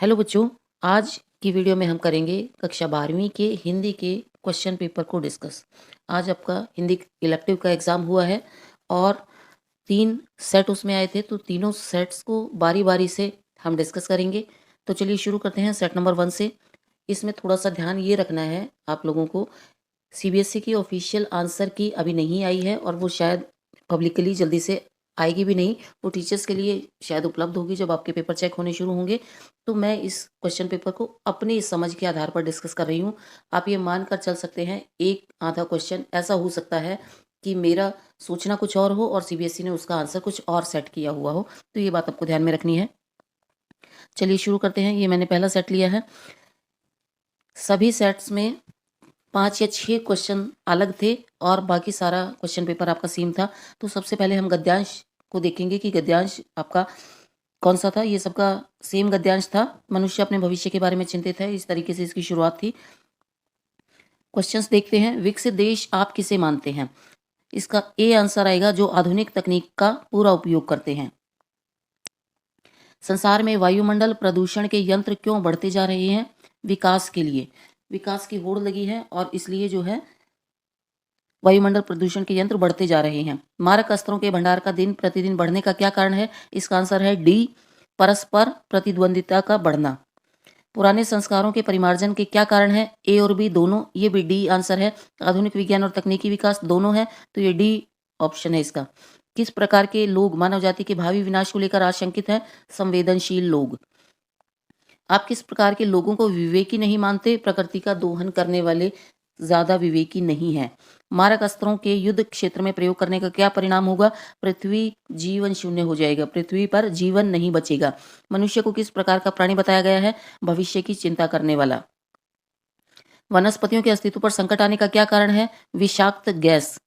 Hello बच्चों, आज की वीडियो में हम करेंगे कक्षा 12वीं के हिंदी के क्वेश्चन पेपर को डिस्कस। आज आपका हिंदी इलेक्टिव का एग्ज़ाम हुआ है और 3 सेट उसमें आए थे, तो तीनों सेट्स को बारी-बारी से हम डिस्कस करेंगे। तो चलिए शुरू करते हैं सेट नंबर 1 से। इसमें थोड़ा-सा ध्यान ये रखना है आप लोगों को, सीबीएसई की ऑफिशियल आंसर की अभी नहीं आई है और वो शायद पब्लिकली जल्दी से आएगी भी नहीं। वो टीचर्स के लिए शायद उपलब्ध होगी जब आपके पेपर चेक होने शुरू होंगे। तो मैं इस क्वेश्चन पेपर को अपनी समझ के आधार पर डिस्कस कर रही हूँ। आप ये मान कर चल सकते हैं एक आधा क्वेश्चन ऐसा हो सकता है कि मेरा सोचना कुछ और हो और सीबीएसई ने उसका आंसर कुछ और सेट किया हुआ हो। तो ये बात आपको ध्यान में रखनी है। चलिए शुरू करते हैं। ये मैंने पहला सेट लिया है। सभी सेट्स में 5 या 6 क्वेश्चन अलग थे और बाकी सारा क्वेश्चन पेपर आपका सेम था। तो सबसे पहले हम गद्यांश को देखेंगे कि गद्यांश आपका कौन सा था। ये सबका सेम गद्यांश था। मनुष्य अपने भविष्य के बारे में चिंतित है, इस तरीके से इसकी शुरुआत थी। क्वेश्चंस देखते हैं। विकसित देश आप किसे मानते हैं? इसका ए आंसर आएगा, जो आधुनिक तकनीक का पूरा उपयोग करते हैं। संसार में वायुमंडल प्रदूषण के यंत्र क्यों बढ़ते जा रहे हैं? विकास के लिए। विकास की होड़ लगी है और इसलिए जो है वायुमंडल प्रदूषण के यंत्र बढ़ते जा रहे हैं। मारक अस्त्रों के भंडार का दिन प्रतिदिन बढ़ने का क्या कारण है? इसका आंसर है डी, परस्पर प्रतिद्वंदिता का बढ़ना। पुराने संस्कारों के परिमार्जन के क्या कारण है? ए और बी दोनों। ये भी डी आंसर है। आधुनिक विज्ञान और तकनीकी विकास दोनों है, तो ये डी ऑप्शन है इसका। किस प्रकार के लोग मानव जाति के भावी विनाश को लेकर आशंकित हैं? संवेदनशील लोग। आप किस प्रकार के लोगों को विवेकी नहीं मानते? प्रकृति का दोहन करने वाले ज्यादा विवेकी नहीं है। मारक अस्त्रों के युद्ध क्षेत्र में प्रयोग करने का क्या परिणाम होगा? पृथ्वी जीवन शून्य हो जाएगा, पृथ्वी पर जीवन नहीं बचेगा। मनुष्य को किस प्रकार का प्राणी बताया गया है? भविष्य की चिंता करने वाला। वनस्पतियों के अस्तित्व पर संकट आने का क्या कारण है? विषाक्त गैस।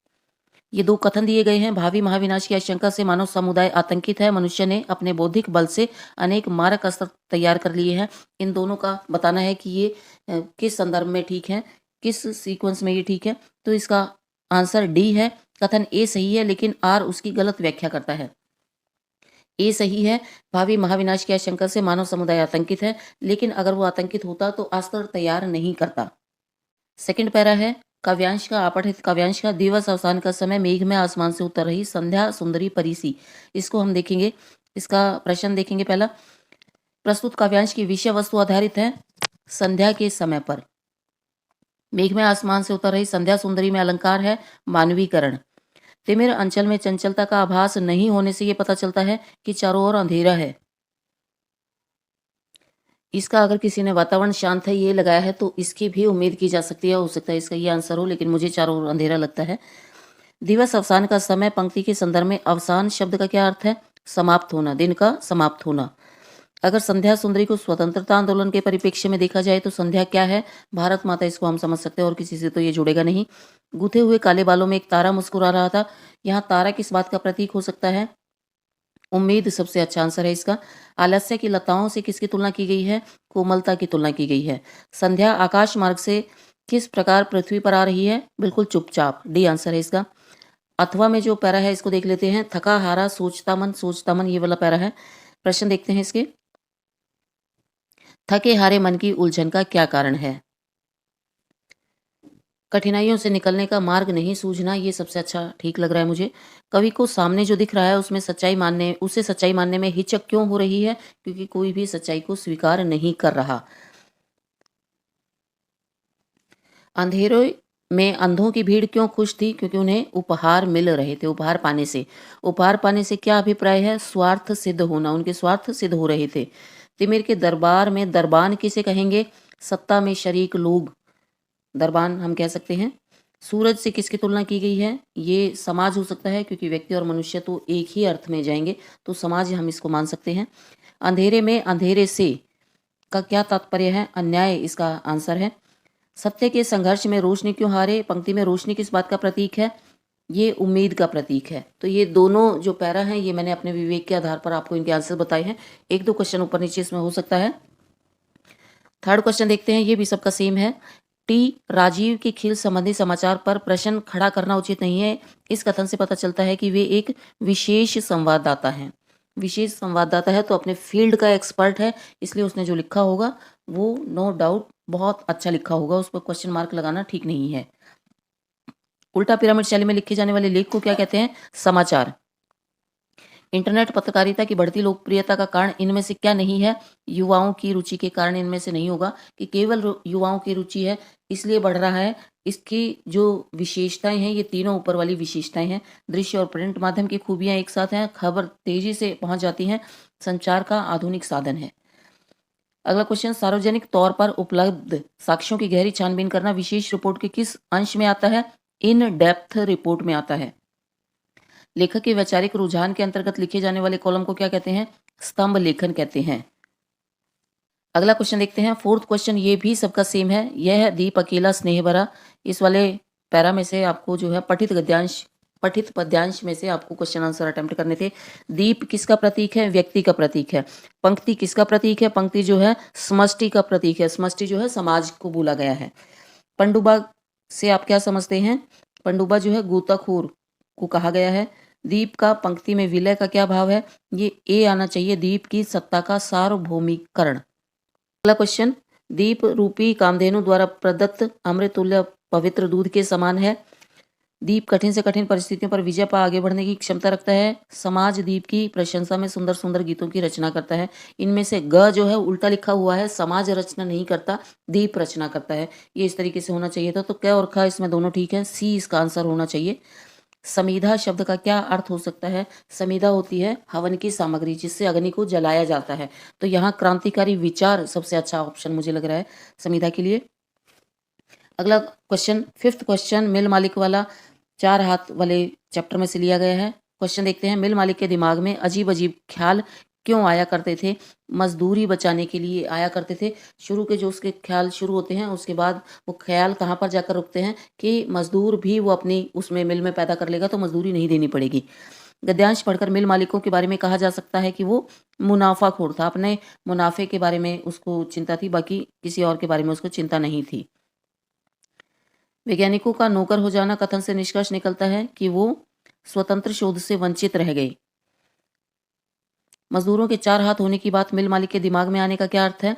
ये दो कथन दिए गए हैं। भावी महाविनाश की आशंका से मानव समुदाय आतंकित है। मनुष्य ने अपने बौद्धिक बल से अनेक मारक अस्त्र तैयार कर लिए हैं। इन दोनों का बताना है कि ये किस संदर्भ में ठीक है, किस सीक्वेंस में ये ठीक है। तो इसका आंसर डी है। कथन ए सही है, लेकिन आर उसकी गलत व्याख्या करता है। ए सही है। भावी महाविनाश की आशंका से मानव समुदाय आतंकित है, लेकिन अगर वो आतंकित होता तो अस्त्र तैयार नहीं करता। सेकंड पैरा है काव्यांश का, अपठित काव्यांश का। दिवस अवसान का समय, मेघ में आसमान से उतर रही संध्या सुंदरी परिसी। इसको हम देखेंगे। इसका प्रश्न देखेंगे। पहला, प्रस्तुत काव्यांश की विषय वस्तु आधारित है संध्या के समय पर। मेघ में आसमान से उतर रही संध्या सुंदरी में अलंकार है मानवीकरण। तिमिर अंचल में चंचलता का आभास नहीं होने से यह पता चलता है कि चारों ओर अंधेरा है। इसका अगर किसी ने वातावरण शांत है ये लगाया है तो इसकी भी उम्मीद की जा सकती है, हो सकता है इसका ये आंसर हो, लेकिन मुझे चारों ओर अंधेरा लगता है। दिवस अवसान का समय पंक्ति के संदर्भ में अवसान शब्द का क्या अर्थ है? समाप्त होना, दिन का समाप्त होना। अगर संध्या सुंदरी को स्वतंत्रता आंदोलन के परिप्रेक्ष्य में देखा जाए तो संध्या क्या है? भारत माता। इसको हम समझ सकते हैं और किसी से तो ये जुड़ेगा नहीं। गूथे हुए काले बालों में एक तारा मुस्कुरा रहा था। यहाँ तारा किस बात का प्रतीक हो सकता है? उम्मीद सबसे अच्छा आंसर है इसका। आलस्य की लताओं से किसकी तुलना की गई है? कोमलता की तुलना की गई है। संध्या आकाश मार्ग से किस प्रकार पृथ्वी पर आ रही है? बिल्कुल चुपचाप। डी आंसर है इसका। अथवा में जो पैरा है इसको देख लेते हैं। थका हारा सोचता मन, ये वाला पैरा है। प्रश्न देखते हैं इसके। थके हारे मन की उलझन का क्या कारण है? कठिनाइयों से निकलने का मार्ग नहीं सूझना, ये सबसे अच्छा ठीक लग रहा है मुझे। कवि को सामने जो दिख रहा है उसमें उसे सच्चाई मानने में हिचक क्यों हो रही है? क्योंकि कोई भी सच्चाई को स्वीकार नहीं कर रहा। अंधेरे में अंधों की भीड़ क्यों खुश थी? क्योंकि उन्हें उपहार मिल रहे थे। उपहार पाने से क्या अभिप्राय है? स्वार्थ सिद्ध होना, उनके स्वार्थ सिद्ध हो रहे थे। तिमिर के दरबार में दरबान किसे कहेंगे? सत्ता में शरीक लोग, दरबान हम कह सकते हैं। सूरज से किसकी तुलना की गई है? ये समाज हो सकता है, क्योंकि व्यक्ति और मनुष्य तो एक ही अर्थ में जाएंगे, तो समाज हम इसको मान सकते हैं। अंधेरे में अंधेरे से का क्या तात्पर्य है? अन्याय इसका आंसर है। सत्य के संघर्ष में रोशनी क्यों हारे? पंक्ति में रोशनी किस बात का प्रतीक है? ये उम्मीद का प्रतीक है। तो ये दोनों जो पैरा हैं ये मैंने अपने विवेक के आधार पर आपको इनके आंसर बताए हैं। एक दो क्वेश्चन ऊपर नीचे इसमें हो सकता है। थर्ड क्वेश्चन देखते हैं। ये भी सबका सेम है। टी राजीव के खेल संबंधी समाचार पर प्रश्न खड़ा करना उचित नहीं है। इस कथन से पता चलता है कि वे एक विशेष संवाददाता हैं। विशेष संवाददाता है तो अपने फील्ड का एक्सपर्ट है, इसलिए उसने जो लिखा होगा वो नो डाउट बहुत अच्छा लिखा होगा, उस पर क्वेश्चन मार्क लगाना ठीक नहीं है। उल्टा पिरामिड शैली में लिखे जाने वाले लेख को क्या कहते हैं? समाचार। इंटरनेट पत्रकारिता की बढ़ती लोकप्रियता का कारण इनमें से क्या नहीं है? युवाओं की रुचि के कारण इनमें से नहीं होगा कि केवल युवाओं की रुचि है इसलिए बढ़ रहा है। इसकी जो विशेषताएं हैं, ये तीनों ऊपर वाली विशेषताएं हैं। दृश्य और प्रिंट माध्यम की खूबियां एक साथ हैं, खबर तेजी से पहुंच जाती हैं, संचार का आधुनिक साधन है। अगला क्वेश्चन, सार्वजनिक तौर पर उपलब्ध साक्ष्यों की गहरी छानबीन करना विशेष रिपोर्ट के किस अंश में आता है? इन डेप्थ रिपोर्ट में आता है। लेखक के वैचारिक रुझान के अंतर्गत लिखे जाने वाले कॉलम को क्या कहते हैं? स्तंभ लेखन कहते हैं। अगला क्वेश्चन देखते हैं, फोर्थ क्वेश्चन, ये भी सबका सेम है। यह है दीप अकेला स्नेह भरा। इस वाले पैरा में से आपको जो है पठित पद्यांश में से आपको क्वेश्चन आंसर अटेम्प्ट करने थे। दीप किसका प्रतीक है? व्यक्ति का प्रतीक है। पंक्ति किसका प्रतीक है? पंक्ति जो है समष्टि का प्रतीक है। समष्टि जो है समाज को बोला गया है। पंडुबा से आप क्या समझते हैं? पंडुबा जो है गोताखोर को कहा गया है। दीप का पंक्ति में विलय का क्या भाव है? ये ए आना चाहिए, दीप की सत्ता का सार्वभौमिकरण। अगला क्वेश्चन, दीप रूपी कामधेनु द्वारा प्रदत्त अमृत तुल्य पवित्र दूध के समान है। दीप कठिन से कठिन परिस्थितियों पर विजय पा आगे बढ़ने की क्षमता रखता है। समाज दीप की प्रशंसा में सुंदर सुंदर गीतों की रचना करता है। इनमें से ग जो है उल्टा लिखा हुआ है, समाज रचना नहीं करता, दीप रचना करता है। ये इस तरीके से होना चाहिए था। तो क और ख इसमें दोनों ठीक है, सी इसका आंसर होना चाहिए। समीधा शब्द का क्या अर्थ हो सकता है? समीधा होती है हवन की सामग्री जिससे अग्नि को जलाया जाता है। तो यहाँ क्रांतिकारी विचार सबसे अच्छा ऑप्शन मुझे लग रहा है समीधा के लिए। अगला क्वेश्चन, फिफ्थ क्वेश्चन, मिल मालिक वाला 4 हाथ वाले चैप्टर में से लिया गया है। क्वेश्चन देखते हैं, मिल मालिक के दिमाग में अजीब अजीब ख्याल क्यों आया करते थे? मजदूरी बचाने के लिए आया करते थे। शुरू के जो उसके ख्याल शुरू होते हैं, उसके बाद वो ख्याल कहाँ पर जाकर रुकते हैं कि मजदूर भी वो अपनी उसमें मिल में पैदा कर लेगा तो मजदूरी नहीं देनी पड़ेगी। गद्यांश पढ़कर मिल मालिकों के बारे में कहा जा सकता है कि वो मुनाफाखोर था। अपने मुनाफे के बारे में उसको चिंता थी, बाकी किसी और के बारे में उसको चिंता नहीं थी। वैज्ञानिकों का नौकर हो जाना कथन से निष्कर्ष निकलता है कि वो स्वतंत्र शोध से वंचित रह गए। मजदूरों के 4 हाथ होने की बात मिल मालिक के दिमाग में आने का क्या अर्थ है?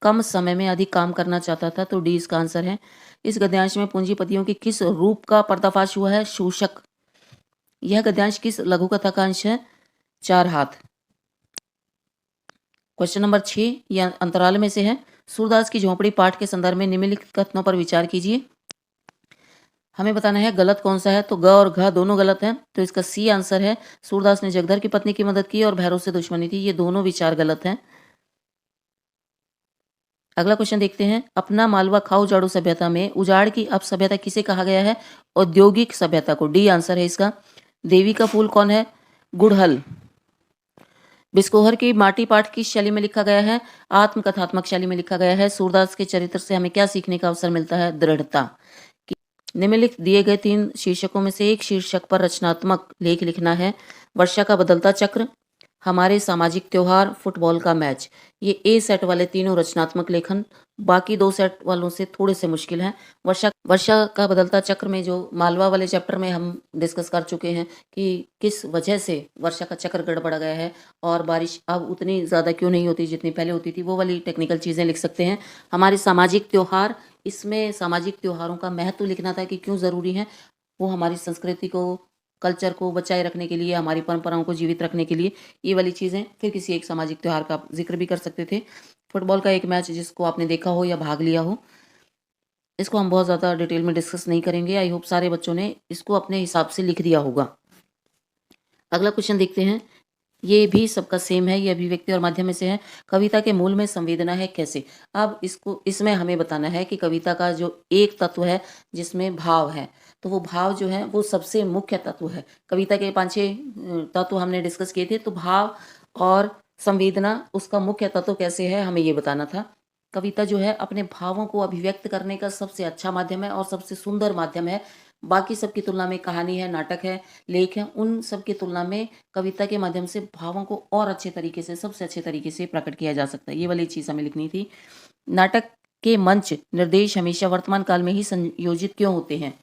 कम समय में अधिक काम करना चाहता था, तो डी इसका आंसर है। इस गद्यांश में पूंजीपतियों के किस रूप का पर्दाफाश हुआ है? शोषक। यह गद्यांश किस लघु कथा का अंश है? 4 हाथ। क्वेश्चन नंबर 6 यह अंतराल में से है। सूरदास की झोंपड़ी पाठ के संदर्भ में निम्नलिखित कथनों पर विचार कीजिए। हमें बताना है गलत कौन सा है। तो ग और घ दोनों गलत हैं, तो इसका सी आंसर है। सूरदास ने जगधर की पत्नी की मदद की और भैरव से दुश्मनी थी। ये दोनों विचार गलत हैं। अगला क्वेश्चन देखते हैं, अपना मालवा खाओ जाड़ू सभ्यता में उजाड़ की अब सभ्यता किसे कहा गया है? औद्योगिक सभ्यता को। डी आंसर है इसका। देवी का फूल कौन है? गुड़हल। बिस्कोहर की माटी पाठ किस शैली में लिखा गया है? आत्मकथात्मक शैली में लिखा गया है। सूरदास के चरित्र से हमें क्या सीखने का अवसर मिलता है? दृढ़ता। निम्नलिखित दिए गए 3 शीर्षकों में से एक शीर्षक पर रचनात्मक लेख लिखना है। वर्षा का बदलता चक्र, हमारे सामाजिक त्योहार, फुटबॉल का मैच। ये ए सेट वाले तीनों रचनात्मक लेखन, बाकी 2 सेट वालों से थोड़े से मुश्किल हैं। वर्षा का बदलता चक्र में जो मालवा वाले चैप्टर में हम डिस्कस कर चुके हैं कि किस वजह से वर्षा का चक्र गड़बड़ गया है और बारिश अब उतनी ज़्यादा क्यों नहीं होती जितनी पहले होती थी, वो वाली टेक्निकल चीज़ें लिख सकते हैं। हमारे सामाजिक त्योहार, इसमें सामाजिक त्योहारों का महत्व लिखना था कि क्यों ज़रूरी है। वो हमारी संस्कृति को, कल्चर को बचाए रखने के लिए, हमारी परंपराओं को जीवित रखने के लिए, ये वाली चीज़ें। फिर किसी एक सामाजिक त्यौहार का जिक्र भी कर सकते थे। फुटबॉल का एक मैच जिसको आपने देखा हो या भाग लिया हो, इसको हम बहुत ज़्यादा डिटेल में डिस्कस नहीं करेंगे। आई होप सारे बच्चों ने इसको अपने हिसाब से लिख दिया होगा। अगला क्वेश्चन देखते हैं, ये भी सबका सेम है, ये अभिव्यक्ति और माध्यम में से है। कविता के मूल में संवेदना है कैसे? अब इसमें हमें बताना है कि कविता का जो एक तत्व है जिसमें भाव है, तो वो भाव जो है वो सबसे मुख्य तत्व है। कविता के 5-6 तत्व हमने डिस्कस किए थे, तो भाव और संवेदना उसका मुख्य तत्व कैसे है, हमें ये बताना था। कविता जो है अपने भावों को अभिव्यक्त करने का सबसे अच्छा माध्यम है और सबसे सुंदर माध्यम है। बाकी सब की तुलना में कहानी है, नाटक है, लेख है, उन सब की तुलना में कविता के माध्यम से भावों को और अच्छे तरीके से, सबसे अच्छे तरीके से प्रकट किया जा सकता है। ये वाली चीज़ हमें लिखनी थी। नाटक के मंच निर्देश हमेशा वर्तमान काल में ही संयोजित क्यों होते हैं?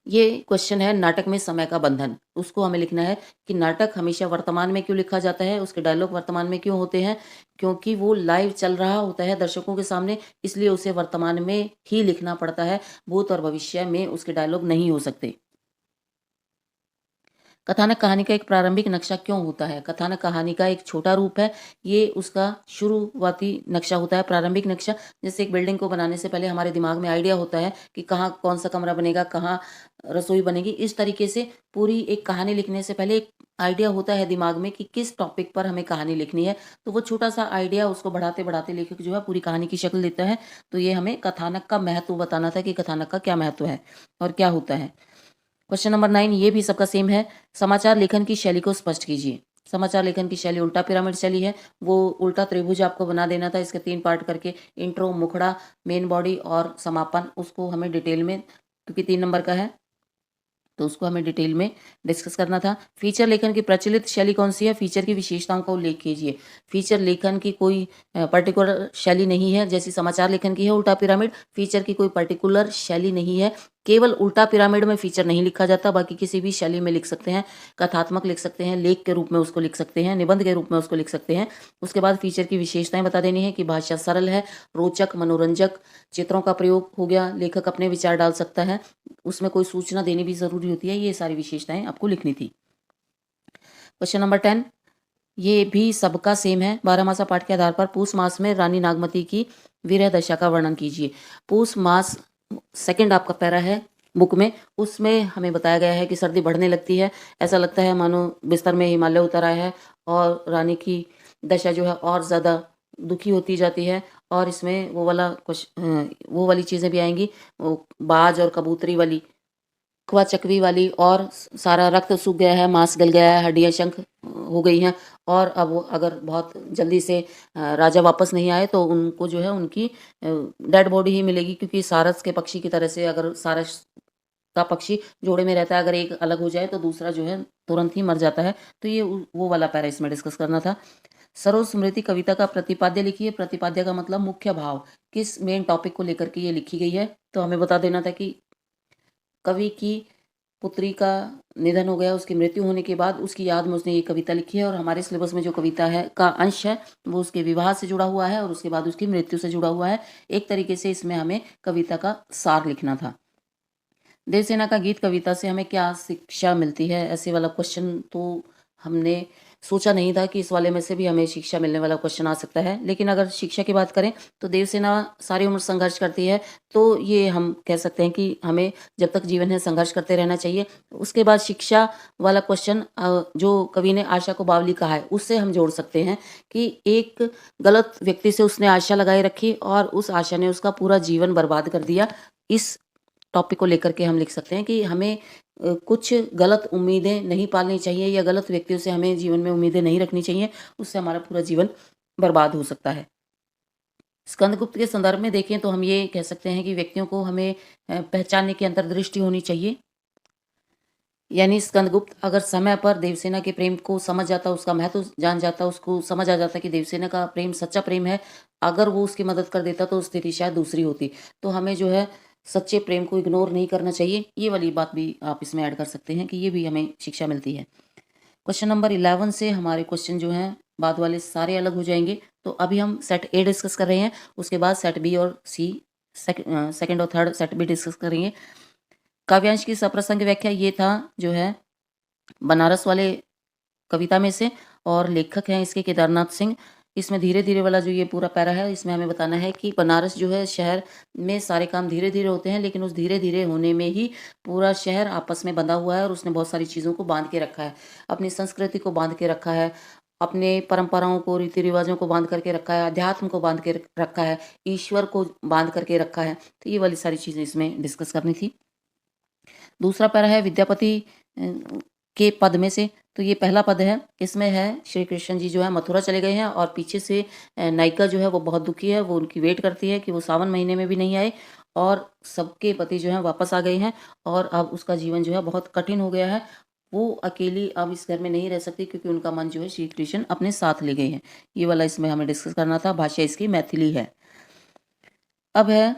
ये क्वेश्चन है नाटक में समय का बंधन। उसको हमें लिखना है कि नाटक हमेशा वर्तमान में क्यों लिखा जाता है, उसके डायलॉग वर्तमान में क्यों होते हैं, क्योंकि वो लाइव चल रहा होता है दर्शकों के सामने, इसलिए उसे वर्तमान में ही लिखना पड़ता है। भूत और भविष्य में उसके डायलॉग नहीं हो सकते। कथानक कहानी का एक प्रारंभिक नक्शा क्यों होता है? कथानक कहानी का एक छोटा रूप है। ये उसका शुरुआती नक्शा होता है, प्रारंभिक नक्शा। जैसे एक बिल्डिंग को बनाने से पहले हमारे दिमाग में आइडिया होता है कि कहाँ कौन सा कमरा बनेगा, कहाँ रसोई बनेगी। इस तरीके से पूरी एक कहानी लिखने से पहले एक आइडिया होता है दिमाग में कि किस टॉपिक पर हमें कहानी लिखनी है। तो वो छोटा सा आइडिया उसको बढ़ाते बढ़ाते लेखक जो है पूरी कहानी की शक्ल देता है। तो ये हमें कथानक का महत्व बताना था कि कथानक का क्या महत्व है और क्या होता है। क्वेश्चन नंबर 9 ये भी सबका सेम है। समाचार लेखन की शैली को स्पष्ट कीजिए। समाचार लेखन की शैली उल्टा पिरामिड शैली है। वो उल्टा त्रिभुज आपको बना देना था, इसके 3 पार्ट करके इंट्रो, मुखड़ा, मेन बॉडी और समापन। उसको हमें डिटेल में, क्योंकि 3 नंबर का है तो उसको हमें डिटेल में डिस्कस करना था। फीचर लेखन की प्रचलित शैली कौन सी है? फीचर की विशेषताओं का उल्लेख कीजिए। फीचर लेखन की कोई पर्टिकुलर शैली नहीं है, जैसी समाचार लेखन की है उल्टा पिरामिड। फीचर की कोई पर्टिकुलर शैली नहीं है। केवल उल्टा पिरामिड में फीचर नहीं लिखा जाता, बाकी किसी भी शैली में लिख सकते हैं। कथात्मक लिख सकते हैं, लेख के रूप में उसको लिख सकते हैं, निबंध के रूप में उसको लिख सकते हैं। उसके बाद फीचर की विशेषताएं बता देनी है कि भाषा सरल है, रोचक, मनोरंजक, चित्रों का प्रयोग हो गया, लेखक अपने विचार डाल सकता है, उसमें कोई सूचना देनी भी ज़रूरी होती है। ये सारी विशेषताएं आपको लिखनी थी। क्वेश्चन नंबर 10 ये भी सबका सेम है। 12मासा पाठ के आधार पर पूस मास में रानी नागमती की विरह दशा का वर्णन कीजिए। पूस मास सेकंड आपका पैरा है बुक में, उसमें हमें बताया गया है कि सर्दी बढ़ने लगती है। ऐसा लगता है मानो बिस्तर में हिमालय उतर आया है और रानी की दशा जो है और ज़्यादा दुखी होती जाती है। और इसमें वो वाली चीज़ें भी आएंगी, वो बाज और कबूतरी वाली, खुआ चकवी वाली, और सारा रक्त सूख गया है, मांस गल गया है, हड्डियां शंख हो गई हैं। और अब वो अगर बहुत जल्दी से राजा वापस नहीं आए तो उनको जो है उनकी डेड बॉडी ही मिलेगी, क्योंकि सारस के पक्षी की तरह से अगर सारस का पक्षी जोड़े में रहता है, अगर एक अलग हो जाए तो दूसरा जो है तुरंत ही मर जाता है। तो ये वो वाला पैरा इसमें डिस्कस करना था। सरोज स्मृति कविता का प्रतिपाद्य लिखिए। प्रतिपाद्य का मतलब मुख्य भाव, किस मेन टॉपिक को लेकर के ये लिखी गई है। तो हमें बता देना था कि कवि की पुत्री का निधन हो गया, उसकी मृत्यु होने के बाद उसकी याद में उसने ये कविता लिखी है, और हमारे सिलेबस में जो कविता है का अंश है वो उसके विवाह से जुड़ा हुआ है और उसके बाद उसकी मृत्यु से जुड़ा हुआ है। एक तरीके से इसमें हमें कविता का सार लिखना था। देवसेना का गीत कविता से हमें क्या शिक्षा मिलती है? ऐसे वाला क्वेश्चन तो हमने सोचा नहीं था कि इस वाले में से भी हमें शिक्षा मिलने वाला क्वेश्चन आ सकता है। लेकिन अगर शिक्षा की बात करें तो देवसेना सारी उम्र संघर्ष करती है, तो ये हम कह सकते हैं कि हमें जब तक जीवन है संघर्ष करते रहना चाहिए। उसके बाद शिक्षा वाला क्वेश्चन जो कवि ने आशा को बावली कहा है उससे हम जोड़ सकते हैं कि एक गलत व्यक्ति से उसने आशा लगाए रखी और उस आशा ने उसका पूरा जीवन बर्बाद कर दिया। इस टॉपिक को लेकर के हम लिख सकते हैं कि हमें कुछ गलत उम्मीदें नहीं पालनी चाहिए, या गलत व्यक्तियों से हमें जीवन में उम्मीदें नहीं रखनी चाहिए, उससे हमारा पूरा जीवन बर्बाद हो सकता है। स्कंदगुप्त के संदर्भ में देखें तो हम ये कह सकते हैं कि व्यक्तियों को हमें पहचानने की अंतर्दृष्टि होनी चाहिए। यानी स्कंदगुप्त अगर समय पर देवसेना के प्रेम को समझ जाता, उसका महत्व जान जाता, उसको समझ आ जाता कि देवसेना का प्रेम सच्चा प्रेम है, अगर वो उसकी मदद कर देता तो स्थिति शायद दूसरी होती। तो हमें जो है सच्चे प्रेम को इग्नोर नहीं करना चाहिए। ये वाली बात भी आप इसमें ऐड कर सकते हैं कि ये भी हमें शिक्षा मिलती है। क्वेश्चन नंबर 11 से हमारे क्वेश्चन जो हैं बाद वाले सारे अलग हो जाएंगे। तो अभी हम सेट ए डिस्कस कर रहे हैं, उसके बाद सेट बी और सी, सेकंड और थर्ड सेट बी डिस्कस करेंगे। काव्यांश की सप्रसंग व्याख्या ये था जो है बनारस वाले कविता में से, और लेखक हैं इसके केदारनाथ सिंह। इसमें धीरे धीरे वाला जो ये पूरा पैरा है इसमें हमें बताना है कि बनारस जो है शहर में सारे काम धीरे धीरे होते हैं, लेकिन उस धीरे धीरे होने में ही पूरा शहर आपस में बंधा हुआ है और उसने बहुत सारी चीज़ों को बांध के रखा है, अपनी संस्कृति को बांध के रखा है, अपने परंपराओं को, रीति रिवाजों को बांध करके रखा है, अध्यात्म को बांध के रखा है, ईश्वर को बांध करके रखा है। तो ये वाली सारी चीज़ें इसमें डिस्कस करनी थी। दूसरा पैरा है विद्यापति के पद में से। तो ये पहला पद है, इसमें है श्री कृष्ण जी जो है मथुरा चले गए हैं और पीछे से नायिका जो है वो बहुत दुखी है, वो उनकी वेट करती है कि वो सावन महीने में भी नहीं आए, और सबके पति जो है वापस आ गए हैं और अब उसका जीवन जो है बहुत कठिन हो गया है। वो अकेली अब इस घर में नहीं रह सकती क्योंकि उनका मन जो है श्री कृष्ण अपने साथ ले गए हैं। ये वाला इसमें हमें डिस्कस करना था। भाषा इसकी मैथिली है। अब है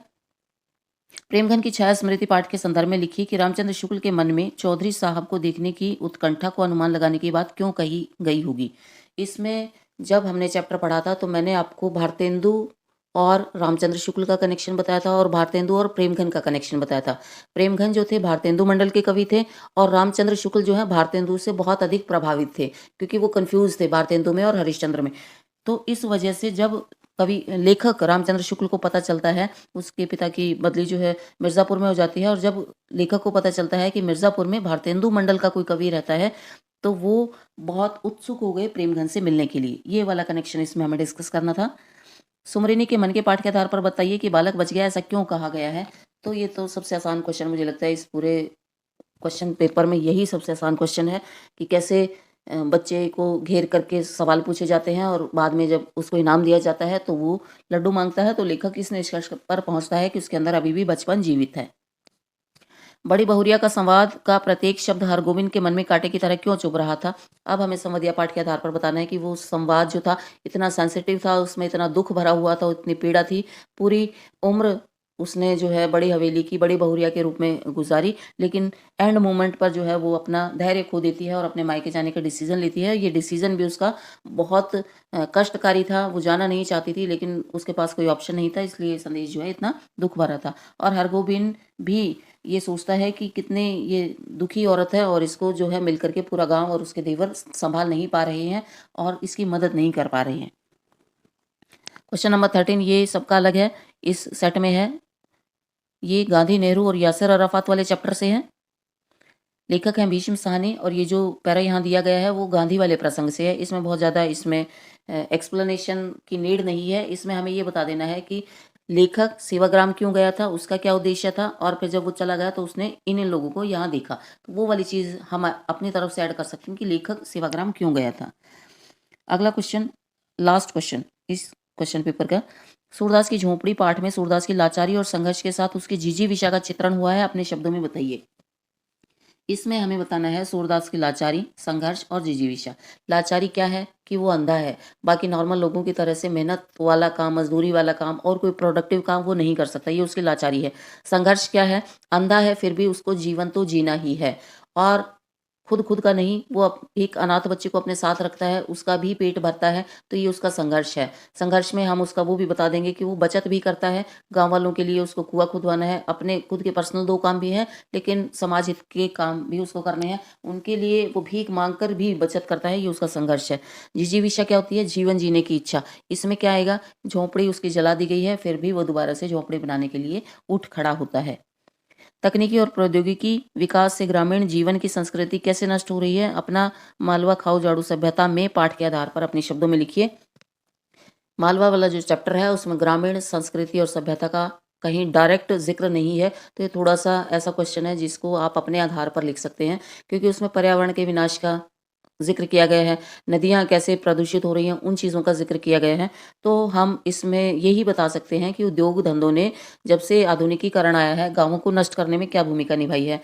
प्रेमघन की छाया स्मृति पाठ के संदर्भ में लिखिए कि रामचंद्र शुक्ल के मन में चौधरी साहब को देखने की उत्कंठा को अनुमान लगाने की बात क्यों कही गई होगी। इसमें जब हमने चैप्टर पढ़ा था तो मैंने आपको भारतेंदु और रामचंद्र शुक्ल का कनेक्शन बताया था और भारतेंदु और प्रेमघन का कनेक्शन बताया था। प्रेमघन जो थे भारतेंदु मंडल के कवि थे और रामचंद्र शुक्ल जो है भारतेंदु से बहुत अधिक प्रभावित थे, क्योंकि वो कंफ्यूज थे भारतेंदु में और हरिश्चंद्र में। तो इस वजह से जब कवि लेखक रामचंद्र शुक्ल को पता चलता है, उसके पिता की बदली जो है मिर्ज़ापुर में हो जाती है, और जब लेखक को पता चलता है कि मिर्ज़ापुर में भारतेंदु मंडल का कोई कवि रहता है, तो वो बहुत उत्सुक हो गए प्रेमघन से मिलने के लिए। ये वाला कनेक्शन इसमें हमें डिस्कस करना था। सुमरिनी के मन के पाठ के आधार पर बताइए कि बालक बच गया, ऐसा क्यों कहा गया है। तो ये तो सबसे आसान क्वेश्चन मुझे लगता है इस पूरे क्वेश्चन पेपर में, यही सबसे आसान क्वेश्चन है कि कैसे बच्चे को घेर करके सवाल पूछे जाते हैं और बाद में जब उसको इनाम दिया जाता है तो वो लड्डू मांगता है, तो लेखक इस निष्कर्ष पर पहुंचता है कि उसके अंदर अभी भी बचपन जीवित है। बड़ी बहुरिया का संवाद का प्रत्येक शब्द हरगोविंद के मन में कांटे की तरह क्यों चुभ रहा था। अब हमें संवादिया पाठ के आधार पर बताना है कि वो संवाद जो था इतना सेंसिटिव था, उसमें इतना दुख भरा हुआ था, इतनी पीड़ा थी। पूरी उम्र उसने जो है बड़ी हवेली की बड़ी बहुरिया के रूप में गुजारी, लेकिन एंड मोमेंट पर जो है वो अपना धैर्य खो देती है और अपने मायके जाने का डिसीजन लेती है। ये डिसीजन भी उसका बहुत कष्टकारी था, वो जाना नहीं चाहती थी, लेकिन उसके पास कोई ऑप्शन नहीं था, इसलिए संदेश जो है इतना दुख भरा था। और हरगोविंद भी ये सोचता है कि कितने ये दुखी औरत है और इसको जो है मिलकर के पूरा गांव और उसके देवर संभाल नहीं पा रहे हैं और इसकी मदद नहीं कर पा रहे हैं। क्वेश्चन नंबर 13 ये सबका अलग है, इस सेट में है। ये गांधी, नेहरू और यासिर अराफात वाले चैप्टर से है। लेखक हैं भीष्म साहनी और ये जो पैरा यहाँ दिया गया है वो गांधी वाले प्रसंग से है। इसमें बहुत ज़्यादा इसमें एक्सप्लेनेशन की नीड नहीं है। इसमें हमें ये बता देना है कि लेखक सेवाग्राम क्यों गया था, उसका क्या उद्देश्य था, और फिर जब वो चला गया तो उसने इन लोगों को यहाँ देखा। तो वो वाली चीज़ हम अपनी तरफ से ऐड कर सकते हैं कि लेखक सेवाग्राम क्यों गया था। अगला क्वेश्चन, लास्ट क्वेश्चन इस क्वेश्चन पेपर का। सूरदास की झोंपड़ी पाठ में सूरदास की लाचारी और संघर्ष के साथ उसकी जिजीविषा का चित्रण हुआ है, अपने शब्दों में बताइए। इसमें हमें बताना है सूरदास की लाचारी, संघर्ष और जिजीविषा। लाचारी क्या है कि वो अंधा है, बाकी नॉर्मल लोगों की तरह से मेहनत वाला काम, मजदूरी वाला काम और कोई प्रोडक्टिव काम वो नहीं कर सकता, ये उसकी लाचारी है। संघर्ष क्या है, अंधा है फिर भी उसको जीवन तो जीना ही है, और खुद का नहीं, वो एक अनाथ बच्चे को अपने साथ रखता है, उसका भी पेट भरता है, तो ये उसका संघर्ष है। संघर्ष में हम उसका वो भी बता देंगे कि वो बचत भी करता है, गांव वालों के लिए उसको कुआं खुदवाना है, अपने खुद के पर्सनल 2 काम भी हैं, लेकिन समाज हित के काम भी उसको करने हैं, उनके लिए वो भीख मांग कर भी बचत करता है, ये उसका संघर्ष है। जिजीविषा क्या होती है, जीवन जीने की इच्छा। इसमें क्या आएगा, झोंपड़ी उसकी जला दी गई है, फिर भी वो दोबारा से झोंपड़ी बनाने के लिए उठ खड़ा होता है। तकनीकी और प्रौद्योगिकी विकास से ग्रामीण जीवन की संस्कृति कैसे नष्ट हो रही है, अपना मालवा खाऊ झाड़ू सभ्यता में पाठ के आधार पर अपने शब्दों में लिखिए। मालवा वाला जो चैप्टर है उसमें ग्रामीण संस्कृति और सभ्यता का कहीं डायरेक्ट जिक्र नहीं है, तो ये थोड़ा सा ऐसा क्वेश्चन है जिसको आप अपने आधार पर लिख सकते हैं, क्योंकि उसमें पर्यावरण के विनाश का जिक्र किया गया है, नदियाँ कैसे प्रदूषित हो रही हैं, उन चीज़ों का जिक्र किया गया है। तो हम इसमें यही बता सकते हैं कि उद्योग धंधों ने जब से आधुनिकीकरण आया है, गाँवों को नष्ट करने में क्या भूमिका निभाई है।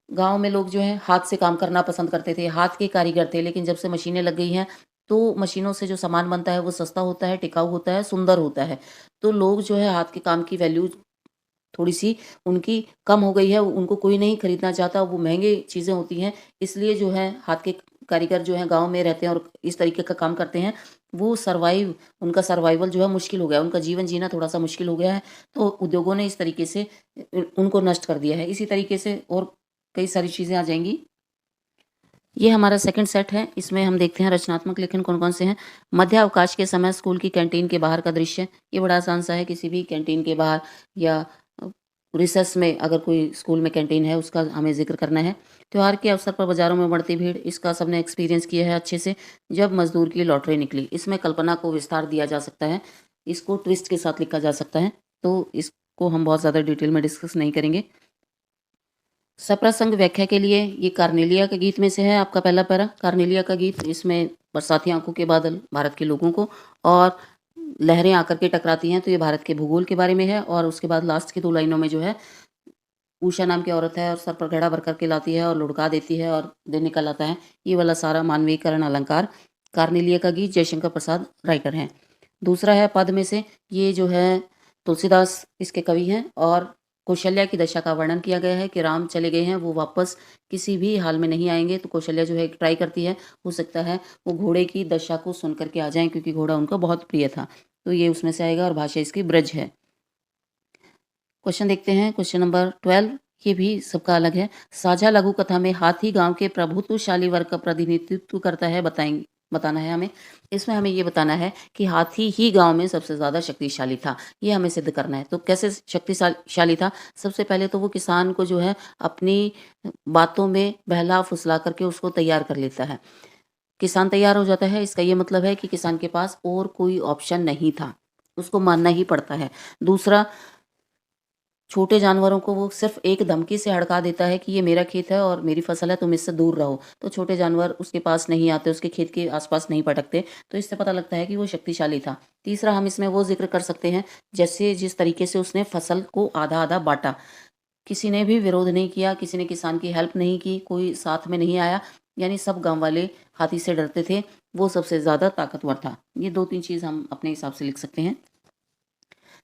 गाँव में लोग जो हैं हाथ से काम करना पसंद करते थे, हाथ के कारीगर थे, लेकिन जब से मशीनें लग गई हैं, तो मशीनों से जो सामान बनता है वो सस्ता होता है, टिकाऊ होता है, सुंदर होता है। तो लोग जो है हाथ के काम की वैल्यू थोड़ी-सी उनकी कम हो गई है, उनको कोई नहीं खरीदना चाहता, वो महँगी चीज़ें होती हैं, इसलिए जो है हाथ के कारीगर जो हैं गाँव में रहते हैं और इस तरीके का काम करते हैं, वो उनका सर्वाइवल जो है मुश्किल हो गया है, उनका जीवन जीना थोड़ा-सा मुश्किल हो गया है, तो उद्योगों ने इस तरीके से उनको नष्ट कर दिया है। इसी तरीके से और कई सारी चीज़ें आ जाएँगी। ये हमारा सेकंड सेट है, इसमें हम देखते हैं रचनात्मक लेखन कौन-कौन से हैं। मध्य अवकाश के समय स्कूल की कैंटीन के बाहर का दृश्य, ये बड़ा आसान सा है, किसी भी कैंटीन के बाहर या रिसेस में अगर कोई स्कूल में कैंटीन है उसका हमें ज़िक्र करना है। त्योहार के अवसर पर बाज़ारों में बढ़ती भीड़, इसका सबने एक्सपीरियंस किया है अच्छे से। जब मज़दूर की लॉटरी निकली, इसमें कल्पना को विस्तार दिया जा सकता है, इसको ट्विस्ट के साथ लिखा जा सकता है, तो इसको हम बहुत ज़्यादा डिटेल में डिस्कस नहीं करेंगे। सप्रसंग व्याख्या के लिए ये कार्नेलिया के गीत में से है आपका पहला पैरा। कार्नेलिया का गीत, इसमें बरसाती आंखों के बादल भारत के लोगों को और लहरें आकर के टकराती हैं, तो ये भारत के भूगोल के बारे में है। और उसके बाद लास्ट की 2 लाइनों में जो है, उषा नाम की औरत है और सर पर घड़ा भर करके लाती है और लुढ़का देती है और दिन निकल आता है। ये वाला सारा मानवीकरण अलंकार कार्नेलिया का गीत जयशंकर प्रसाद राइटर हैं। दूसरा है पद में से, ये जो है तुलसीदास इसके कवि हैं और कौशल्या की दशा का वर्णन किया गया है कि राम चले गए हैं, वो वापस किसी भी हाल में नहीं आएंगे। तो कौशल्या जो है ट्राई करती है, हो सकता है वो घोड़े की दशा को सुन करके आ जाएं, क्योंकि घोड़ा उनको बहुत प्रिय था। तो ये उसमें से आएगा और भाषा इसकी ब्रज है। क्वेश्चन देखते हैं, क्वेश्चन नंबर 12। ये भी सबका अलग है। साझा लघु कथा में हाथी गांव के प्रभुत्वशाली वर्ग का प्रतिनिधित्व करता है, बताना है हमें। इसमें हमें ये बताना है कि हाथी ही गांव में सबसे ज़्यादा शक्तिशाली था, ये हमें सिद्ध करना है। तो कैसे शक्तिशाली था? सबसे पहले तो वो किसान को जो है अपनी बातों में बहला फुसला करके उसको तैयार कर लेता है। किसान तैयार हो जाता है, इसका ये मतलब है कि किसान के पास और कोई ऑप्शन नहीं था, उसको मानना ही पड़ता है। दूसरा, छोटे जानवरों को वो सिर्फ एक धमकी से हड़का देता है कि ये मेरा खेत है और मेरी फसल है, तुम इससे दूर रहो। तो छोटे जानवर उसके पास नहीं आते, उसके खेत के आसपास नहीं भटकते। तो इससे पता लगता है कि वो शक्तिशाली था। तीसरा, हम इसमें वो जिक्र कर सकते हैं जैसे जिस तरीके से उसने फसल को आधा आधा बांटा, किसी ने भी विरोध नहीं किया, किसी ने किसान की हेल्प नहीं की, कोई साथ में नहीं आया, यानी सब गांव वाले हाथी से डरते थे, वो सबसे ज़्यादा ताकतवर था। ये 2-3 चीज़ हम अपने हिसाब से लिख सकते हैं।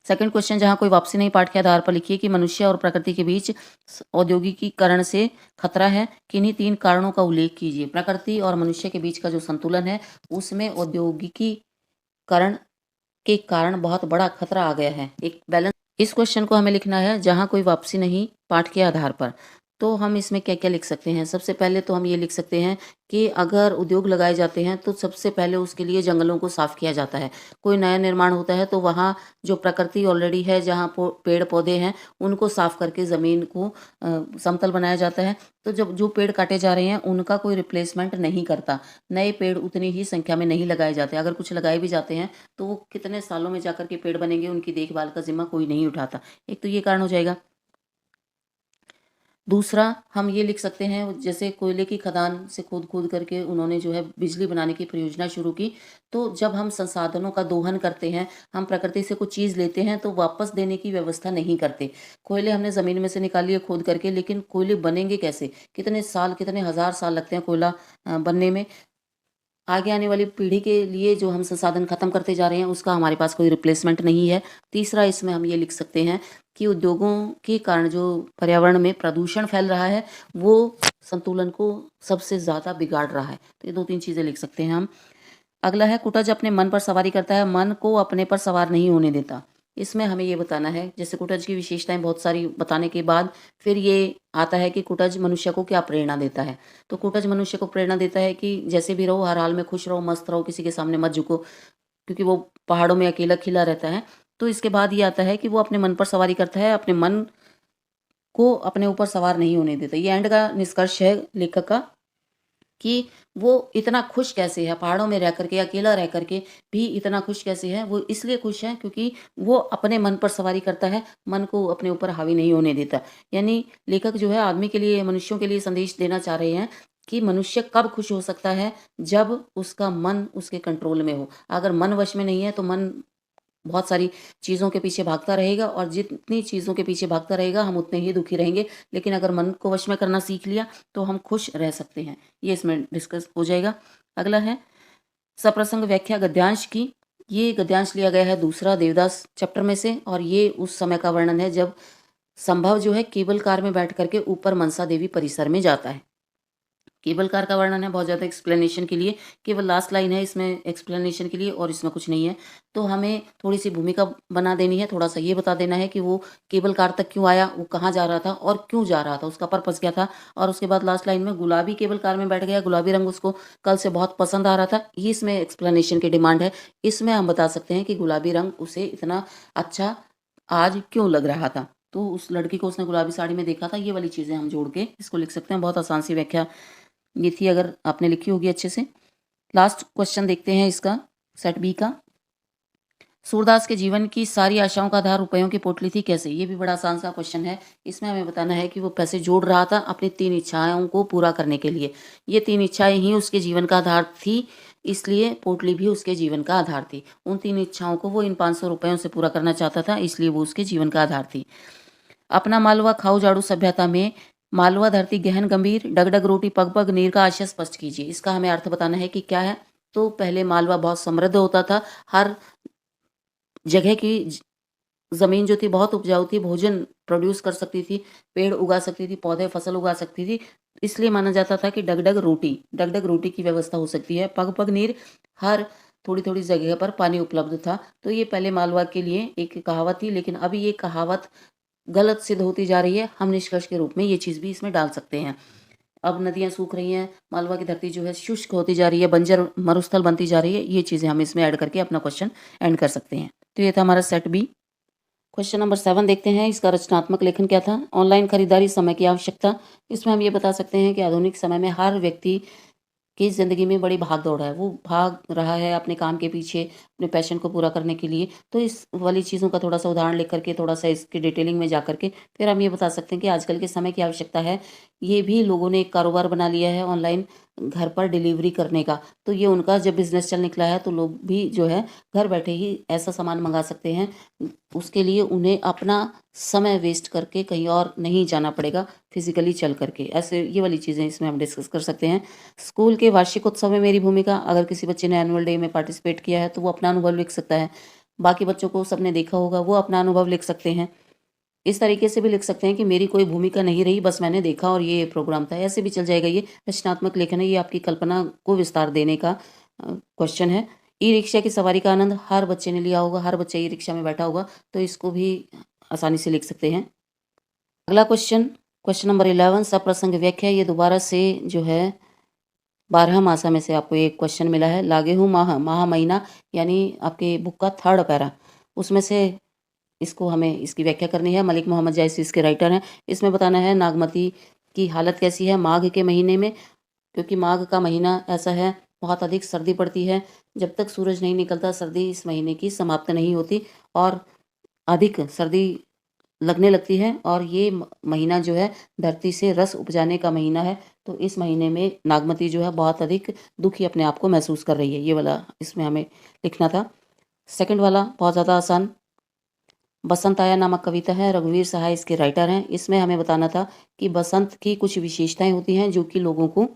सेकंड क्वेश्चन, जहां कोई वापसी नहीं, पाठ के आधार पर लिखिए कि मनुष्य और प्रकृति के बीच औद्योगिकीकरण से खतरा है। किन्हीं 3 कारणों का उल्लेख कीजिए। प्रकृति और मनुष्य के बीच का जो संतुलन है, उसमें औद्योगिकीकरण के कारण बहुत बड़ा खतरा आ गया है। एक बैलेंस, इस क्वेश्चन को हमें लिखना है जहां कोई वापसी नहीं, पाठ के आधार पर। तो हम इसमें क्या क्या लिख सकते हैं? सबसे पहले तो हम ये लिख सकते हैं कि अगर उद्योग लगाए जाते हैं तो सबसे पहले उसके लिए जंगलों को साफ किया जाता है। कोई नया निर्माण होता है तो वहाँ जो प्रकृति ऑलरेडी है, जहाँ पेड़ पौधे हैं, उनको साफ करके ज़मीन को समतल बनाया जाता है। तो जब जो पेड़ काटे जा रहे हैं उनका कोई रिप्लेसमेंट नहीं करता, नए पेड़ उतनी ही संख्या में नहीं लगाए जाते। अगर कुछ लगाए भी जाते हैं तो वो कितने सालों में जाकर के पेड़ बनेंगे, उनकी देखभाल का जिम्मा कोई नहीं उठाता। एक तो ये कारण हो जाएगा। दूसरा, हम ये लिख सकते हैं जैसे कोयले की खदान से खोद करके उन्होंने जो है बिजली बनाने की परियोजना शुरू की। तो जब हम संसाधनों का दोहन करते हैं, हम प्रकृति से कुछ चीज़ लेते हैं तो वापस देने की व्यवस्था नहीं करते। कोयले हमने ज़मीन में से निकाल लिए खोद करके, लेकिन कोयले बनेंगे कैसे? कितने साल, कितने हज़ार साल लगते हैं कोयला बनने में। आगे आने वाली पीढ़ी के लिए जो हम संसाधन खत्म करते जा रहे हैं, उसका हमारे पास कोई रिप्लेसमेंट नहीं है। तीसरा, इसमें हम ये लिख सकते हैं कि उद्योगों के कारण जो पर्यावरण में प्रदूषण फैल रहा है, वो संतुलन को सबसे ज़्यादा बिगाड़ रहा है। तो ये 2-3 चीज़ें लिख सकते हैं हम। अगला है, कुटज अपने मन पर सवारी करता है, मन को अपने पर सवार नहीं होने देता। इसमें हमें ये बताना है, जैसे कुटज की विशेषताएं बहुत सारी बताने के बाद फिर ये आता है कि कुटज मनुष्य को क्या प्रेरणा देता है। तो कुटज मनुष्य को प्रेरणा देता है कि जैसे भी रहो, हर हाल में खुश रहो, मस्त रहो, किसी के सामने मत झुको, क्योंकि वो पहाड़ों में अकेला खिला रहता है। तो इसके बाद ये आता है कि वो अपने मन पर सवारी करता है, अपने मन को अपने ऊपर सवार नहीं होने देता। ये एंड का निष्कर्ष है लेखक का कि वो इतना खुश कैसे है, पहाड़ों में रह करके, अकेला रह करके भी इतना खुश कैसे है। वो इसलिए खुश है क्योंकि वो अपने मन पर सवारी करता है, मन को अपने ऊपर हावी नहीं होने देता। यानी लेखक जो है आदमी के लिए, मनुष्यों के लिए संदेश देना चाह रहे हैं कि मनुष्य कब खुश हो सकता है, जब उसका मन उसके कंट्रोल में हो। अगर मन वश में नहीं है तो मन बहुत सारी चीज़ों के पीछे भागता रहेगा, और जितनी चीज़ों के पीछे भागता रहेगा हम उतने ही दुखी रहेंगे। लेकिन अगर मन को वश में करना सीख लिया तो हम खुश रह सकते हैं। ये इसमें डिस्कस हो जाएगा। अगला है सप्रसंग व्याख्या गद्यांश की। ये गद्यांश लिया गया है दूसरा देवदास चैप्टर में से, और ये उस समय का वर्णन है जब संभव जो है केबल कार में बैठ करके ऊपर मनसा देवी परिसर में जाता है। केबल कार का वर्णन है बहुत ज़्यादा एक्सप्लेनेशन के लिए, केवल लास्ट लाइन है इसमें एक्सप्लेनेशन के लिए, और इसमें कुछ नहीं है। तो हमें थोड़ी सी भूमिका बना देनी है, थोड़ा सा ये बता देना है कि वो केबल कार तक क्यों आया, वो कहाँ जा रहा था और क्यों जा रहा था, उसका पर्पस क्या था। और उसके बाद लास्ट लाइन में गुलाबी केबल कार में बैठ गया, गुलाबी रंग उसको कल से बहुत पसंद आ रहा था, ये इसमें एक्सप्लेनेशन की डिमांड है। इसमें हम बता सकते हैं कि गुलाबी रंग उसे इतना अच्छा आज क्यों लग रहा था। तो उस लड़की को उसने गुलाबी साड़ी में देखा था, ये वाली चीज़ें हम जोड़ के इसको लिख सकते हैं। बहुत आसान सी व्याख्या ये थी, अगर आपने लिखी होगी अच्छे से। लास्ट क्वेश्चन देखते हैं इसका, सेट बी का। सूरदास के जीवन की सारी आशाओं का आधार रुपयों की पोटली थी, कैसे? ये भी बड़ा आसान सा क्वेश्चन है। इसमें हमें बताना है कि वो पैसे जोड़ रहा था अपनी 3 इच्छाओं को पूरा करने के लिए। ये 3 इच्छाएं ही उसके जीवन का आधार थी, इसलिए पोटली भी उसके जीवन का आधार थी। उन 3 इच्छाओं को वो इन 500 रुपयों से पूरा करना चाहता था, इसलिए वो उसके जीवन का आधार थी। अपना मालवा खाओ झाड़ू सभ्यता में मालवा धरती गहन गंभीर, डगडग रोटी पग पग नीर का आशय स्पष्ट कीजिए। इसका हमें अर्थ बताना है कि क्या है। तो पहले मालवा बहुत समृद्ध होता था, हर जगह की ज़मीन जो थी बहुत उपजाऊ थी, भोजन प्रोड्यूस कर सकती थी, पेड़ उगा सकती थी, पौधे फसल उगा सकती थी। इसलिए माना जाता था कि डग-डग रोटी की व्यवस्था हो सकती है। पग-पग नीर, हर थोड़ी-थोड़ी जगह पर पानी उपलब्ध था। तो ये पहले मालवा के लिए एक कहावत थी, लेकिन अभी ये कहावत गलत सिद्ध होती जा रही है। हम निष्कर्ष के रूप में ये चीज़ भी इसमें डाल सकते हैं। अब नदियाँ सूख रही हैं, मालवा की धरती जो है शुष्क होती जा रही है, बंजर मरुस्थल बनती जा रही है। ये चीज़ें हम इसमें ऐड करके अपना क्वेश्चन एंड कर सकते हैं। तो ये था हमारा सेट बी। क्वेश्चन नंबर 7 देखते हैं, इसका रचनात्मक लेखन क्या था? ऑनलाइन खरीदारी समय की आवश्यकता। इसमें हम ये बता सकते हैं कि आधुनिक समय में हर व्यक्ति की ज़िंदगी में बड़ी भाग-दौड़ है। वो भाग रहा है अपने काम के पीछे, अपने पैशन को पूरा करने के लिए। तो इस वाली चीज़ों का थोड़ा-सा उदाहरण लिख कर के, थोड़ा-सा इसकी डिटेलिंग में जा कर के, फिर हम ये बता सकते हैं कि आजकल के समय की आवश्यकता है। ये भी लोगों ने एक कारोबार बना लिया है ऑनलाइन घर पर डिलीवरी करने का। तो ये उनका जब बिज़नेस चल निकला है, तो लोग भी जो है घर बैठे ही ऐसा सामान मँगा सकते हैं। उसके लिए उन्हें अपना समय वेस्ट करके कहीं और नहीं जाना पड़ेगा, फिज़िकली चल कर के। ऐसे ये वाली चीज़ें इसमें हम डिस्कस कर सकते हैं। स्कूल के वार्षिक उत्सव में मेरी भूमिका, अगर किसी बच्चे ने एनुअल डे में पार्टिसिपेट किया है तो वो अपना अनुभव लिख सकता है। बाकी बच्चों को सबने देखा होगा, वो अपना अनुभव लिख सकते हैं। इस तरीके से भी लिख सकते हैं कि मेरी कोई भूमिका नहीं रही, बस मैंने देखा और ये प्रोग्राम था। ऐसे भी चल जाएगा। ये रचनात्मक लेखन है, ये आपकी कल्पना को विस्तार देने का क्वेश्चन है। ई-रिक्शा की सवारी का आनंद हर बच्चे ने लिया होगा, हर बच्चा ई-रिक्शा में बैठा होगा, तो इसको भी आसानी से लिख सकते हैं। अगला क्वेश्चन, क्वेश्चन नंबर 11, सप्रसंग व्याख्या। ये दोबारा से जो है 12 मासा में से आपको एक क्वेश्चन मिला है। लागे हूँ माह, माह महीना यानी आपके बुक का 3rd पैरा, उसमें से इसको हमें इसकी व्याख्या करनी है। मलिक मोहम्मद जायसी इसके राइटर हैं। इसमें बताना है नागमती की हालत कैसी है माघ के महीने में, क्योंकि माघ का महीना ऐसा है, बहुत अधिक सर्दी पड़ती है। जब तक सूरज नहीं निकलता, सर्दी इस महीने की समाप्त नहीं होती और अधिक सर्दी लगने लगती है। और ये महीना जो है धरती से रस उपजाने का महीना है। तो इस महीने में नागमती जो है बहुत अधिक दुखी अपने आप को महसूस कर रही है। ये वाला इसमें हमें लिखना था। सेकंड वाला बहुत ज़्यादा आसान, बसंत आया नामक कविता है, रघुवीर सहाय इसके राइटर हैं। इसमें हमें बताना था कि बसंत की कुछ विशेषताएं होती हैं जो कि लोगों को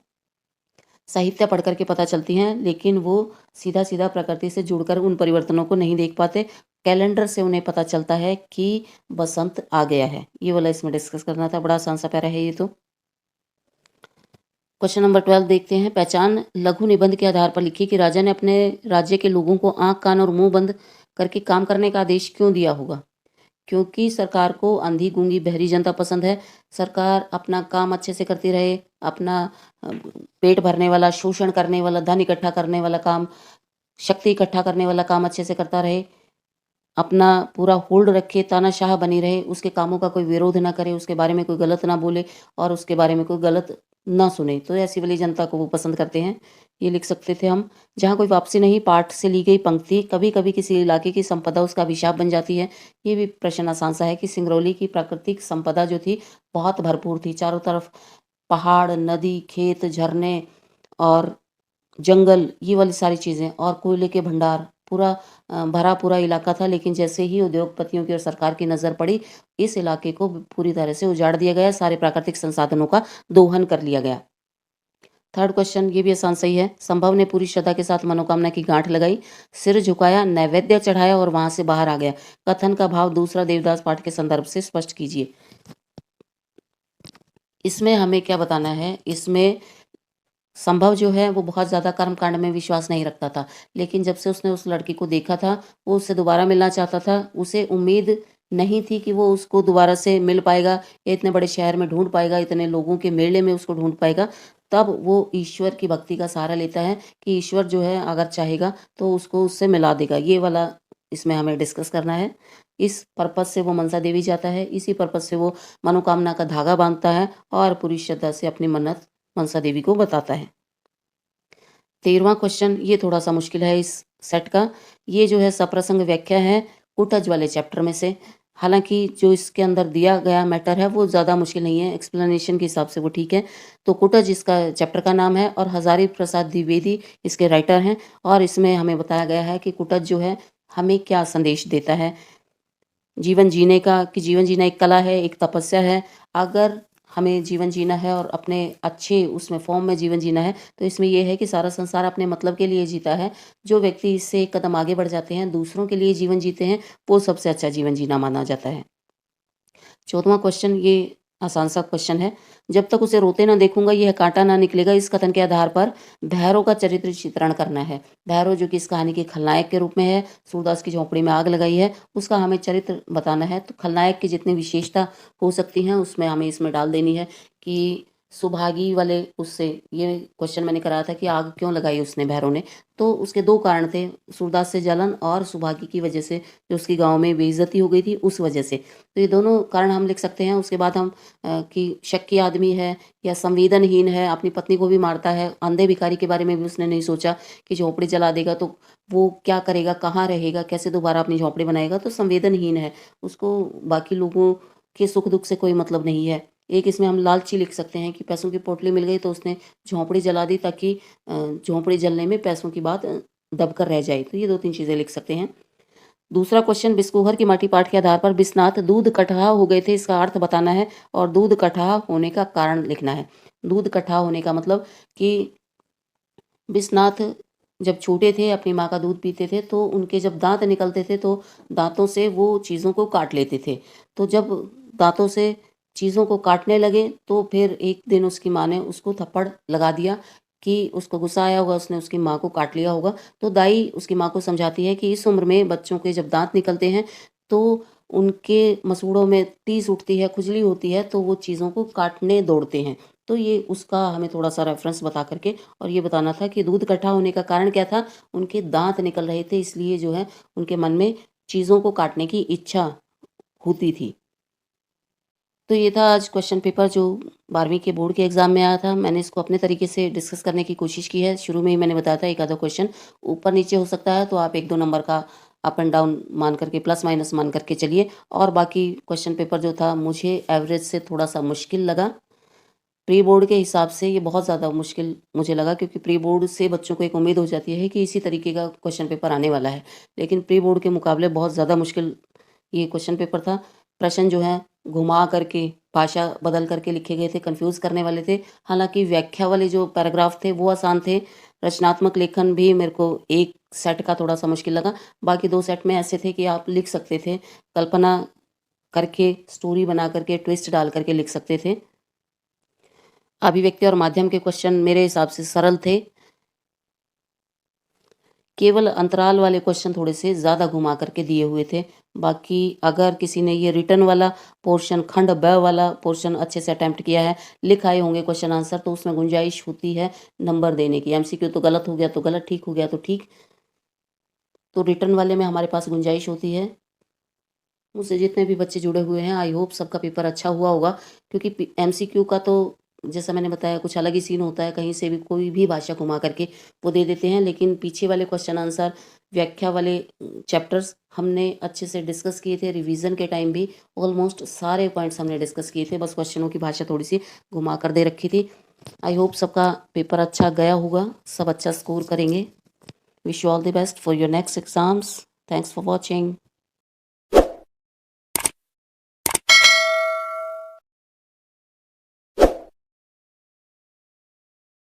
साहित्य पढ़ कर के पता चलती हैं, लेकिन वो सीधा-सीधा प्रकृति से जुड़कर उन परिवर्तनों को नहीं देख पाते। कैलेंडर से उन्हें पता चलता है कि बसंत आ गया है। ये वाला इसमें डिस्कस करना था। बड़ा आसान सा पैरा है ये तो। क्वेश्चन नंबर 12 देखते हैं। पहचान लघु निबंध के आधार पर लिखिए कि राजा ने अपने राज्य के लोगों को आँख, कान और मुँह बंद करके काम करने का आदेश क्यों दिया होगा? क्योंकि सरकार को अंधी, गूंगी, बहरी जनता पसंद है। सरकार अपना काम अच्छे से करती रहे, अपना पेट भरने वाला, शोषण करने वाला, धन इकट्ठा करने वाला काम, शक्ति इकट्ठा करने वाला काम अच्छे से करता रहे, अपना पूरा होल्ड रखे, तानाशाह बनी रहे, उसके कामों का कोई विरोध ना करे, उसके बारे में कोई गलत ना बोले और उसके बारे में कोई गलत ना सुने। तो ऐसी वाली जनता को वो पसंद करते हैं। ये लिख सकते थे हम। जहाँ कोई वापसी नहीं, पाठ से ली गई पंक्ति, कभी कभी किसी इलाके की संपदा उसका अभिशाप बन जाती है। ये भी प्रश्न आसान सा है कि सिंगरौली की प्राकृतिक संपदा जो थी बहुत भरपूर थी। चारों तरफ पहाड़, नदी, खेत, झरने और जंगल, ये वाली सारी चीज़ें और कोयले के भंडार, पूरा भरा पूरा इलाका था। लेकिन जैसे ही उद्योगपतियों की और सरकार की नज़र पड़ी, इस इलाके को पूरी तरह से उजाड़ दिया गया, सारे प्राकृतिक संसाधनों का दोहन कर लिया गया। थर्ड क्वेश्चन, ये भी आसान सही है। संभव ने पूरी श्रद्धा के साथ मनोकामना की गांठ लगाई, सिर झुकाया, नैवेद्य चढ़ाया और वहां से बाहर आ गया। कथन का भाव दूसरा देवदास पाठ के संदर्भ से स्पष्ट कीजिए। इसमें हमें क्या बताना है? इसमें संभव जो है वो बहुत ज़्यादा कर्मकांड में विश्वास नहीं रखता था, लेकिन जब से उसने उस लड़की को देखा था, वो उससे दोबारा मिलना चाहता था। उसे उम्मीद नहीं थी कि वो उसको दोबारा से मिल पाएगा, या इतने बड़े शहर में ढूंढ पाएगा, इतने लोगों के मेले में उसको ढूंढ पाएगा। तब वो ईश्वर की भक्ति का सहारा लेता है कि ईश्वर जो है अगर चाहेगा तो उसको उससे मिला देगा। ये वाला इसमें हमें डिस्कस करना है। इस पर्पज से वो मनसा देवी जाता है, इसी पर्पज से वो मनोकामना का धागा बांधता है और पूरी श्रद्धा से अपनी मन्नत मनसा देवी को बताता है। 13वां क्वेश्चन, ये थोड़ा सा मुश्किल है इस सेट का। ये जो है सप्रसंग व्याख्या है कुटज वाले चैप्टर में से। हालांकि जो इसके अंदर दिया गया मैटर है वो ज़्यादा मुश्किल नहीं है, एक्सप्लेनेशन के हिसाब से वो ठीक है। तो कुटज इसका चैप्टर का नाम है और हजारी प्रसाद द्विवेदी इसके राइटर हैं। और इसमें हमें बताया गया है कि कुटज जो है हमें क्या संदेश देता है जीवन जीने का, कि जीवन जीना एक कला है, एक तपस्या है। अगर हमें जीवन जीना है और अपने अच्छे उसमें फॉर्म में जीवन जीना है, तो इसमें ये है कि सारा संसार अपने मतलब के लिए जीता है। जो व्यक्ति इससे एक कदम आगे बढ़ जाते हैं, दूसरों के लिए जीवन जीते हैं, वो सबसे अच्छा जीवन जीना माना जाता है। 14वां क्वेश्चन, ये आसान सा क्वेश्चन है। जब तक उसे रोते ना देखूंगा यह कांटा ना निकलेगा, इस कथन के आधार पर भैरव का चरित्र चित्रण करना है। भैरव जो कि इस कहानी के खलनायक के रूप में है, सूरदास की झोंपड़ी में आग लगाई है, उसका हमें चरित्र बताना है। तो खलनायक की जितनी विशेषता हो सकती हैं उसमें हमें इसमें डाल देनी है कि सुभागी वाले उससे ये क्वेश्चन मैंने कराया था कि आग क्यों लगाई उसने भैरव ने, तो उसके दो कारण थे, सूरदास से जलन और सुभागी की वजह से जो उसकी गांव में बेइज्जती हो गई थी उस वजह से। तो ये दोनों कारण हम लिख सकते हैं। उसके बाद हम कि शक्की आदमी है या संवेदनहीन है, अपनी पत्नी को भी मारता है। अंधे भिखारी के बारे में भी उसने नहीं सोचा कि झोंपड़ी जला देगा तो वो क्या करेगा, कहाँ रहेगा, कैसे दोबारा अपनी झोंपड़ी बनाएगा। तो संवेदनहीन है, उसको बाकी लोगों के सुख दुख से कोई मतलब नहीं है। एक इसमें हम लालची लिख सकते हैं कि पैसों की पोटली मिल गई तो उसने झोंपड़ी जला दी ताकि झोंपड़ी जलने में पैसों की बात दबकर रह जाए। तो ये 2-3 चीज़ें लिख सकते हैं। दूसरा क्वेश्चन, बिस्कोहर की माटी पाठ के आधार पर बिस्नाथ दूध कटहा हो गए थे, इसका अर्थ बताना है और दूध कटहा होने का कारण लिखना है। दूध कटहा होने का मतलब कि बिस्नाथ जब छोटे थे अपनी माँ का दूध पीते थे तो उनके जब दांत निकलते थे तो दांतों से वो चीज़ों को काट लेते थे। तो जब दांतों से चीज़ों को काटने लगे तो फिर एक दिन उसकी माँ ने उसको थप्पड़ लगा दिया कि उसको गुस्सा आया होगा, उसने उसकी माँ को काट लिया होगा। तो दाई उसकी माँ को समझाती है कि इस उम्र में बच्चों के जब दांत निकलते हैं तो उनके मसूड़ों में टीस उठती है, खुजली होती है, तो वो चीज़ों को काटने दौड़ते हैं। तो ये उसका हमें थोड़ा सा रेफरेंस बता करके और ये बताना था कि दूध इकट्ठा होने का कारण क्या था, उनके दांत निकल रहे थे, इसलिए जो है उनके मन में चीज़ों को काटने की इच्छा होती थी। तो ये था आज क्वेश्चन पेपर जो 12वीं के बोर्ड के एग्ज़ाम में आया था। मैंने इसको अपने तरीके से डिस्कस करने की कोशिश की है। शुरू में ही मैंने बताया था एक आधा क्वेश्चन ऊपर नीचे हो सकता है, तो आप 1-2 नंबर का अप एंड डाउन मान करके, प्लस माइनस मान करके चलिए। और बाकी क्वेश्चन पेपर जो था मुझे एवरेज से थोड़ा सा मुश्किल लगा। प्री बोर्ड के हिसाब से ये बहुत ज़्यादा मुश्किल मुझे लगा, क्योंकि प्री बोर्ड से बच्चों को एक उम्मीद हो जाती है कि इसी तरीके का क्वेश्चन पेपर आने वाला है, लेकिन प्री बोर्ड के मुकाबले बहुत ज़्यादा मुश्किल ये क्वेश्चन पेपर था। प्रश्न जो है घुमा करके, भाषा बदल करके लिखे गए थे, कंफ्यूज करने वाले थे। हालांकि व्याख्या वाले जो पैराग्राफ थे वो आसान थे। रचनात्मक लेखन भी मेरे को एक सेट का थोड़ा सा मुश्किल लगा, बाकी 2 सेट में ऐसे थे कि आप लिख सकते थे, कल्पना करके, स्टोरी बना करके, ट्विस्ट डाल करके लिख सकते थे। अभिव्यक्ति और माध्यम के क्वेश्चन मेरे हिसाब से सरल थे। केवल अंतराल वाले क्वेश्चन थोड़े से ज़्यादा घुमा करके दिए हुए थे। बाकी अगर किसी ने ये रिटर्न वाला पोर्शन, खंड ब वाला पोर्शन अच्छे से अटेम्प्ट किया है, लिख आए होंगे क्वेश्चन आंसर, तो उसमें गुंजाइश होती है नंबर देने की। एमसीक्यू तो गलत हो गया तो गलत, ठीक हो गया तो ठीक, तो रिटर्न वाले में हमारे पास गुंजाइश होती है। मुझसे जितने भी बच्चे जुड़े हुए हैं, आई होप सबका पेपर अच्छा हुआ होगा, क्योंकि एमसीक्यू का तो जैसा मैंने बताया कुछ अलग ही सीन होता है, कहीं से भी कोई भी भाषा घुमा करके वो दे देते हैं। लेकिन पीछे वाले क्वेश्चन आंसर, व्याख्या वाले चैप्टर्स हमने अच्छे से डिस्कस किए थे। रिवीजन के टाइम भी ऑलमोस्ट सारे पॉइंट्स हमने डिस्कस किए थे, बस क्वेश्चनों की भाषा थोड़ी सी घुमा कर दे रखी थी। आई होप सबका पेपर अच्छा गया होगा, सब अच्छा स्कोर करेंगे। Wish you all the best for your next exams. Thanks for watching.